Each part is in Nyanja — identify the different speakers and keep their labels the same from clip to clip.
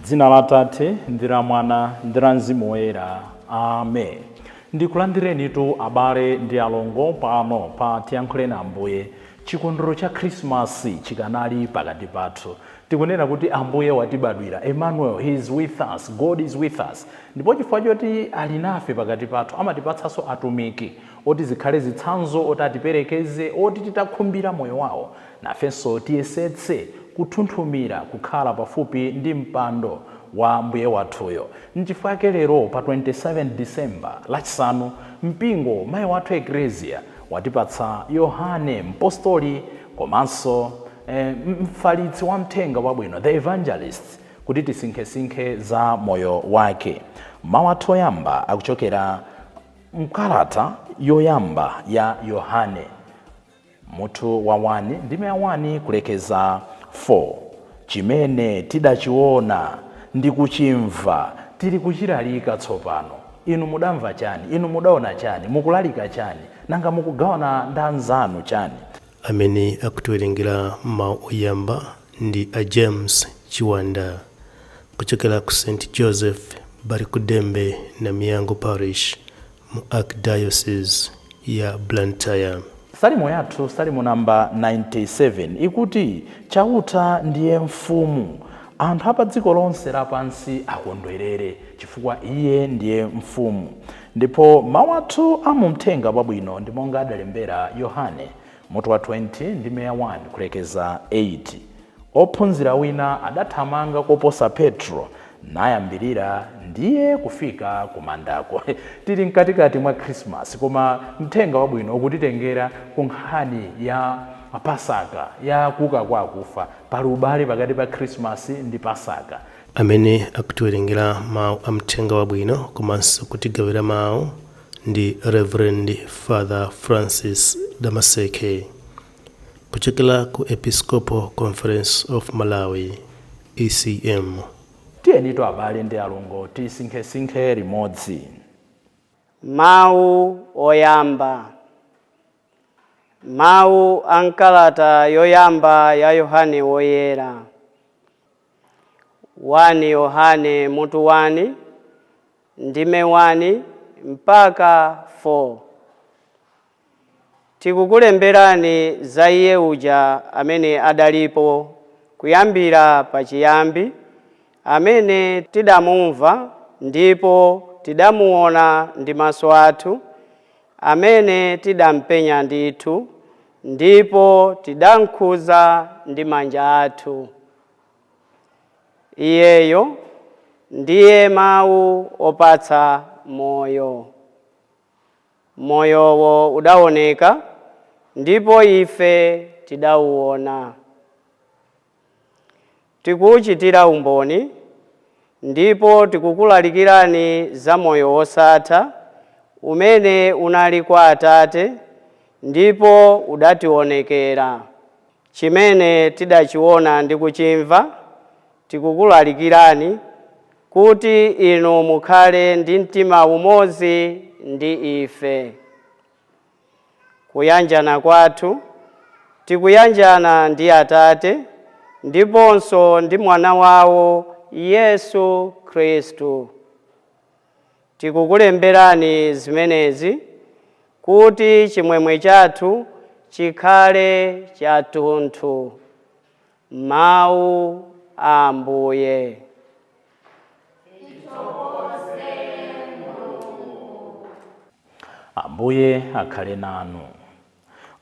Speaker 1: M'dzina la Atate ndi la Mwana ndi la Mzimu Woyera. Amen. Ndikulandirenitu abale ndi alongo pano pa Tiyankhule na Ambuye. Chikondwerero cha Christmas chikanali pakati pathu. Tikunena kuti Ambuye watibadwira. Emmanuel, he is with us. God is with us. Ndipo chifukwa choti ali nafe pakati pathu amatipatsanso atumiki oti zikhale zitsanzo oti atiperekeze oti titakhumbira moyo wawo nafenso tiyesetse kuthunthumira kukhala pafupi ndi mpando wa Mbuye wathuyo. N'chifukwa chake lero pa 27 December lachisanu mpingo mayi wathu Ecclesia watipatsa Yohane mpostoli komanso mfalitsi wa mthenga wabwino, the evangelist, kuti tisinkhesinkhe za moyo wake. Mawu athu oyamba akuchokera mkalata yoyamba ya Yohane mutu wa 1 ndime ya 1 kulekeza 4. Chimene tidachiona ndi kuchimva tili kuchilalika tsopano. Inu mudamva chani? Inu mudaona chani? Mukulalika chani? Nanga mukugawana ndi anzanu chani?
Speaker 2: Amene akutiwerengera mawu oyamba ndi a James Chiwanda kuchokera ku St. Joseph Barikudembe na Miyango Parish mu Archdiocese ya Blantyre.
Speaker 1: Salimo yathu, salimo namba 97, ikuti chauta ndiye mfumu, anthu apa dziko lonse lapansi akondwerere chifukwa iye ndiye mfumu. Ndipo mawu athu amumthenga wabwino ndi monga adalembera Yohane mutu wa 20 ndime ya 1 kulekeza 8. Ophunzira wina adathamanga koposa Petro nayambirira ndiye kufika kumandako. Tili mkatikati mwa Christmas koma mthenga wabwino ukutitengera ku nkhani ya Pasaka, ya kuuka kwa akufa, pali ubale pakati pa Christmas ndi Pasaka.
Speaker 2: Amene akutiwerengera mawu amthenga wabwino komanso kutigawira mawu ndi Reverend Father Francis Damaseke kuchokera ku Episcopal Conference of Malawi, ECM.
Speaker 1: Tiyenitu abale ndi alongo tisinkhesinkhe limodzi.
Speaker 3: Mawu oyamba. Mawu ankalata yoyamba ya Yohane woyera. 1 Yohane mutu 1 ndime 1 mpaka 4. Tikukulemberani za iye uja amene adalipo kuyambira pachiyambi, amene tidamumva ndipo tidamuona ndi maso athu, amene tidampenya ndithu ndipo tidamkhuza ndi manja athu. Iyeyo ndiye mawu opatsa moyo. Moyowo udaoneka ndipo ife tidauona. Tikuchitira umboni ndipo tikukulalikirani za moyo wosatha umene unali kwa Atate ndipo udationekera. Chimene tidachiona ndi kuchimva tikukulalikirani kuti inu mukhale ndi mtima umodzi ndi ife. Kuyanjana kwathu tikuyanjana ndi Atate ndiponso ndi mwana wawo Yesu Khristu. Tikukulemberani zimenezi kuti chimwemwe chathu chikhale chathunthu. Mawu a Ambuye.
Speaker 1: Ambuye akhale nanu.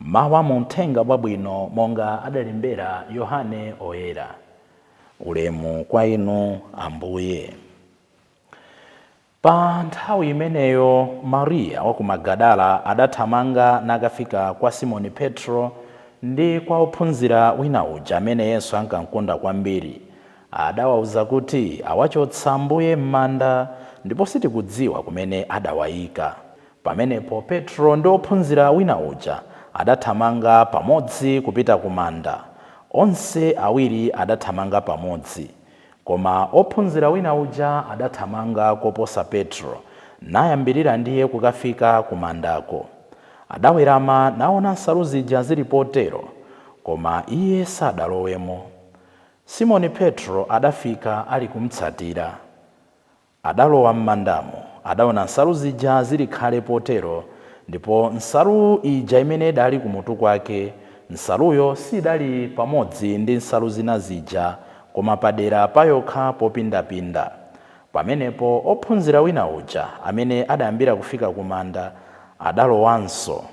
Speaker 1: Mawu amumthenga wabwino monga adalembera Yohane oyera. Ulemu kwa inu Ambuye. Pa nthawi imeneyo Maria wa ku Magadala adathamanga nakafika kwa Simoni Petro ndi kwa ophunzira wina uja amene Yesu ankamkonda kwambiri. Adawauza kuti awachotsa Ambuye m'manda ndipo sitikudziwa kumene adawayika. Pamenepo Petro ndi ophunzira wina uja adathamanga pamodzi kupita ku manda. Onse awiri adathamanga pamodzi. Koma ophunzira wina uja adathamanga koposa Petro nayambirira ndiye kukafika ku mandako. Adawerama naona nsalu zija zili potero koma iye sadalowemo. Simoni Petro adafika ali kumtsatira. Adalowa m'mandamo, adaona nsalu zija zili khale potero, ndipo nsalu ija imene idali kumutu kwake, nsaluyo sidali pamodzi ndi nsalu zina zija, koma padera payokha popindapinda. Pamenepo ophunzira wina uja amene adayambira kufika kumanda adalowanso.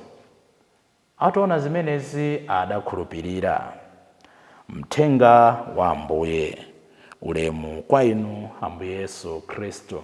Speaker 1: Ataona zimenezi adakhulupirira. Mthenga wa Ambuye. Ulemu kwa inu Ambuye Yesu Kristo.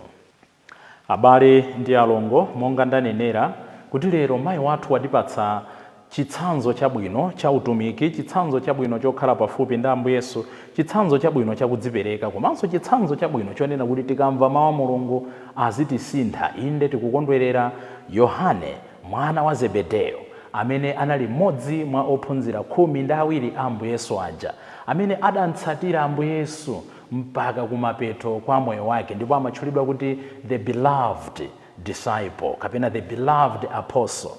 Speaker 1: Abale ndi alongo, monga ndanenera kuti lero mayi wathu watipatsa chitsanzo chabwino cha utumiki, chitsanzo chabwino chokhala pafupi ndi Ambuye Yesu, chitsanzo chabwino chakudzipereka, komanso chitsanzo chabwino chonena kuti tikamva mawu a Mulungu azitisintha. Inde tikukondwerera Yohane mwana wa Zebedeyo, amene anali mmodzi mwa ophunzira 12 a Ambuye Yesu aja, amene adantsatira Ambuye Yesu mpaka kumapeto kwa moyo wake, ndipo amatchulidwa kuti the beloved disciple kapena the beloved apostle.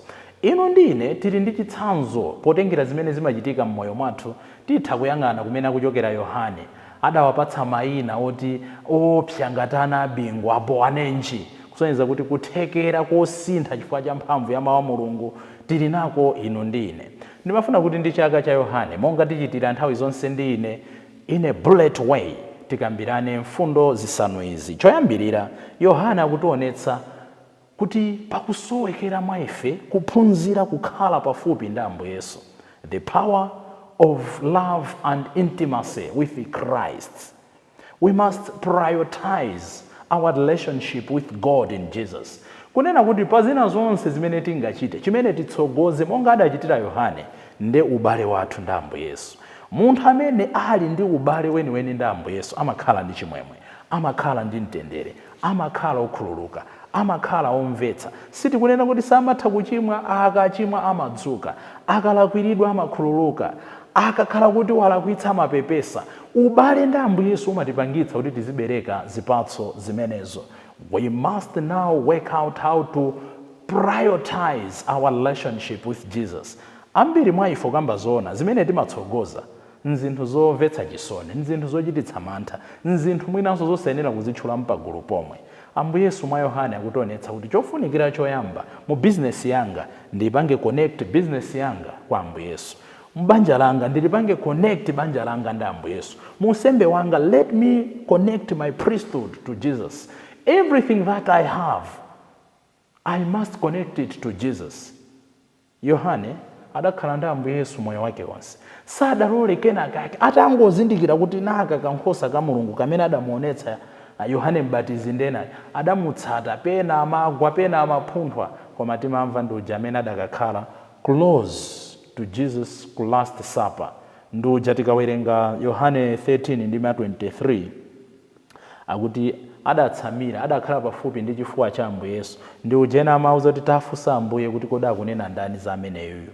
Speaker 1: Ino ndine tili ndi chitsanzo potengera zimene zimachitika mmoyo mwathu. Titha kuyang'ana kumene kuchokera Yohane adawapatsa mayina oti opyangatana abingu apo anenji, kusonyeza kuti kuthekera kosintha chifukwa cha mphamvu ya mawu a Mulungu tili nako ino ndine. Ndimafuna kuti ndi chaka cha Yohane, monga tichitira nthawi zonse ndine, in a bullet way tikambirane mfundo zisanu izi. Choyambirira, Yohane akutionetsa kuti pakusowekera mwa ife kuphunzira kukhala pafupi ndi Ambuye Yesu. The power of love and intimacy with Christ. We must prioritize our relationship with God in Jesus. Kunena kuti pazina zonse zimene tingachite, chimene titsogoze monga adachitira Yohane, nde ubale wathu ndi Ambuye Yesu. Munthu amene ali ndi ubale weniweni ndi Ambuye Yesu amakhala ndi chimwemwe, amakhala ndi mtendere, amakhala okhululuka, amakhala omvetsa. Sitikunena kuti samatha kuchimwa, akachimwa amadzuka, akalakwiridwa amakhululuka, akakhala kuti walakwitsa amapepesa. Ubale ndi Ambuye Yesu umatipangitsa kuti tizibereka zipatso zimenezo. We must now work out how to prioritize our relationship with Jesus. Ambiri mwa ifo kamba zona zimene timatsogoza nzinthu zomvetsa chisoni, nzinthu zochititsa mantha, nzinthu mwinanso zosayenera kuzitchula mpagulu pomwe. Ambuye Yesu mwa Yohane akutionetsa kuti chofunikira choyamba mu business yanga ndipange connect business yanga kwa Ambuye Yesu. Mbanja langa ndilipange connect banja langa ndi Ambuye Yesu. Musembe wanga, let me connect my priesthood to Jesus. Everything that I have, I must connect it to Jesus. Yohane adakhala ndi Ambuye Yesu moyo wake wonse. Sadalole kenakake atangozindikira kuti naka kankhosa ka Mulungu kamene adamuonetsa Yohane Mbatizi ndena adamutsata, pena amagwa pena amapunthwa, koma timamva ndi uja amene adakakhala close to Jesus ku last supper. Ndi uja tikawerenga Yohane 13:23 akuti adatsamira, adakhala pafupi ndi chifuwa cha Ambuye Yesu. Ndi ujena amauza kuti tafunsa Ambuye kuti kodi akunena ndani za ameneyoyo.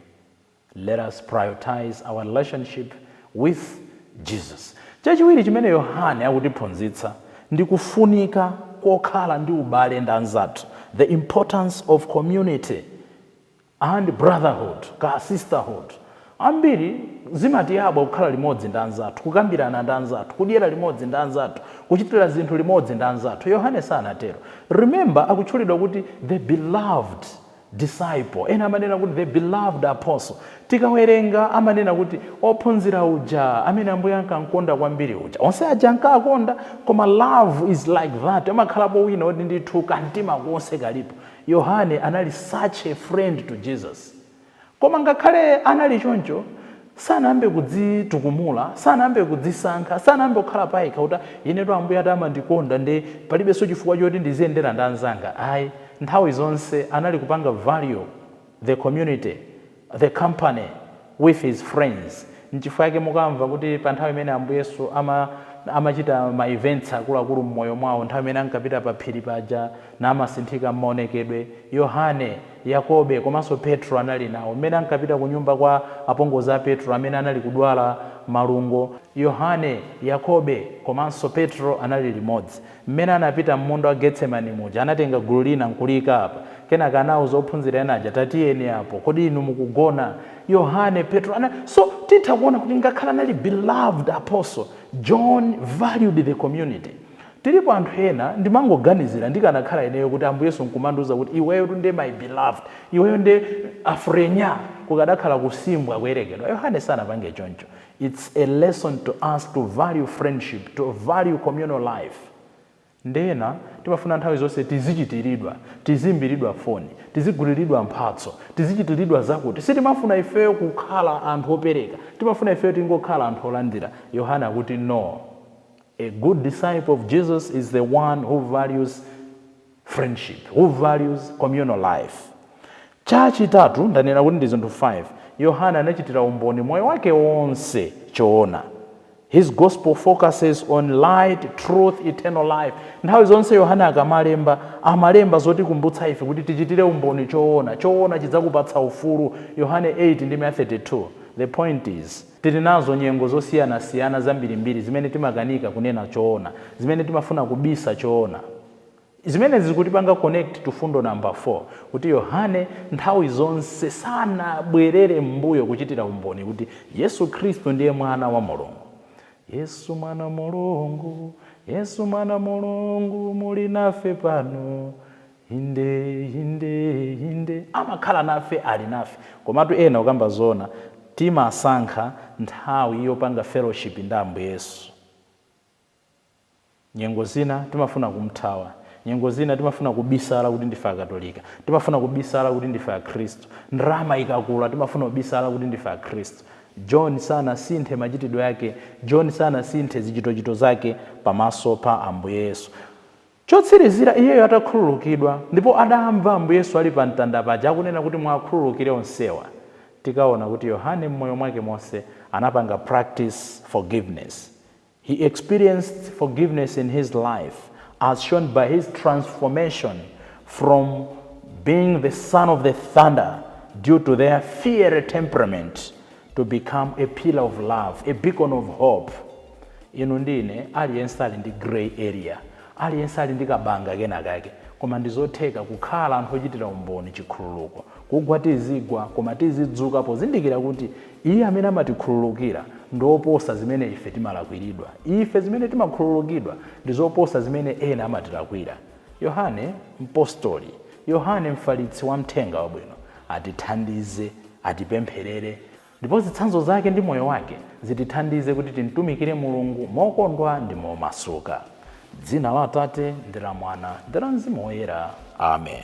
Speaker 1: Let us prioritize our relationship with Jesus. Chachiwiri chimene Yohane akutiphunzitsa ndi kufunika kokhala ndi ubale ndi anzathu. The importance of community and brotherhood, ka sisterhood. Ambiri zimatiyabwa kukhala limodzi ndi anzathu, kukambirana ndi anzathu, kudyera limodzi ndi anzathu, kuchitira zinthu limodzi ndi anzathu. Yohane sanatero. Remember akutchulidwa kuti the beloved disciple, ena amanena kuti the beloved apostle. Tikawerenga amanena kuti ophunzira uja amene Ambuye ankakonda kwambiri uja, onse aja ankakonda, koma love is like that. Amakhalapo wina oti ndithu kantima konse kalipo. Yohane anali such a friend to Jesus. Koma ngakhale anali choncho, sanambe kudzitukumula, sanambe kudzisankha, sanambe kukhala payekha kuti inetu Ambuye amandikonda nde palibenso chifukwa choti ndiziyendera ndi anzanga. Ayi, nthawi zonse anali kupanga value the community, the company with his friends. Nchifukwa yake mukamva kuti pa nthawi imene Ambuye Yesu amachita ma events akuluakulu mmoyo mwawo, nthawi imene ankapita pa phiri paja na amasinthika maonekedwe, Yohane, Yakobe komanso Petro anali nawo. Mmene ankapita ku nyumba kwa apongozi a Petro amene anali kudwala malungo, Yohane, Yakobe komanso Petro anali limodzi. Mmene anapita munda wa Getsemani muja anatenga gulu lina nkulika apa, kenaka anawuza ophunzira ena aja, tatiyeni apo, kodi inu mukugona? Yohane, Petro so titha kuona kuti ngakhala anali beloved apostle, John valued the community. Tilipo anthu ena ndimangoganizira ndikanakhala ineyo kuti Ambuye Yesu nkumandiuza kuti iweyo ndi my beloved, iweyo ndi afrenya, kukadakhala kusimbwa kuyerekedwa. Yohane sanapange choncho. It's a lesson to us to value friendship, to value communal life. Ndena timafuna nthawi zonse tizichitiridwa, tizimbiridwa foni, tiziguliridwa mphatso, tizichitiridwa zakuti. Sitimafuna ifeyo kukhala anthu opereka, timafuna ifeyo tingokhala anthu olandira. Yohana akuti no. A good disciple of Jesus is the one who values friendship, who values communal life. Chachitatu ndanena kuti ndi zinthu 5. Yohana anachitira umboni moyo wake wonse choona. His gospel focuses on light, truth, eternal life. Nthawi zonse Yohana amalemba zoti kumbutsa ife kuti tichitire umboni choona. Choona chidzakupatsa ufulu. Yohane 8:32. The point is, tili nazo nyengo zosiyana-siyana zambirimbiri zimene timakanika kunena choona, zimene timafuna kubisa choona. Zimene zikutipanga connect to fundo number 4, kuti Yohane nthawi zonse sanabwerere mbuyo kuchitira umboni kuti Yesu Khristu ndiye mwana wa Mulungu. Yesu mwana Mulungu, Yesu mwana Mulungu, muli nafe pano. Inde. Amakhala nafe, ali nafe. Komatu ena ukamba zona, timasankha nthawi yopanga fellowship ndi Ambuye Yesu. Nyengo zina timafuna kumthawa. Nyengo zina timafuna kubisala kuti ndife akatolika. Timafuna kubisala kuti ndife akhristu. Ndrama ikakula timafuna kubisala kuti ndife akhristu. John sana sinthe machitidwe yake. John sana sinthe zichitochito zake pamaso pa Ambuye Yesu. Chotsirizira iyeyo atakhululukidwa ndipo adamva Ambuye Yesu ali pa mtanda paja akunena kuti mwakhululukire onsewa. Tikaona kuti Yohane mmoyo mwake monse anapanga practice forgiveness. He experienced forgiveness in his life as shown by his transformation from being the son of the thunder due to their fiery temperament to become a pillar of love, a beacon of hope. Inu ndine aliyense ali ndi gray area, aliyense ali ndi kabanga kenakake, koma ndizotheka kukhala anthu ochitira umboni chikhululuko. Kugwa tizigwa koma tizidzuka pozindikira kuti iye amene amatikhululukira ndioposa zimene ife timalakwiridwa. Ife zimene timakhululukidwa ndizoposa zimene ena amatilakwira. Yohane mpostoli, Yohane mfalitsi wa mthenga wabwino atithandize, atipempherere, ndipo zitsanzo zake ndi moyo wake zitithandize kuti timtumikire Mulungu mokondwa ndi momasuka. Dzina la Atate ndi la Mwana ndi la Mzimu Woyera. Amen.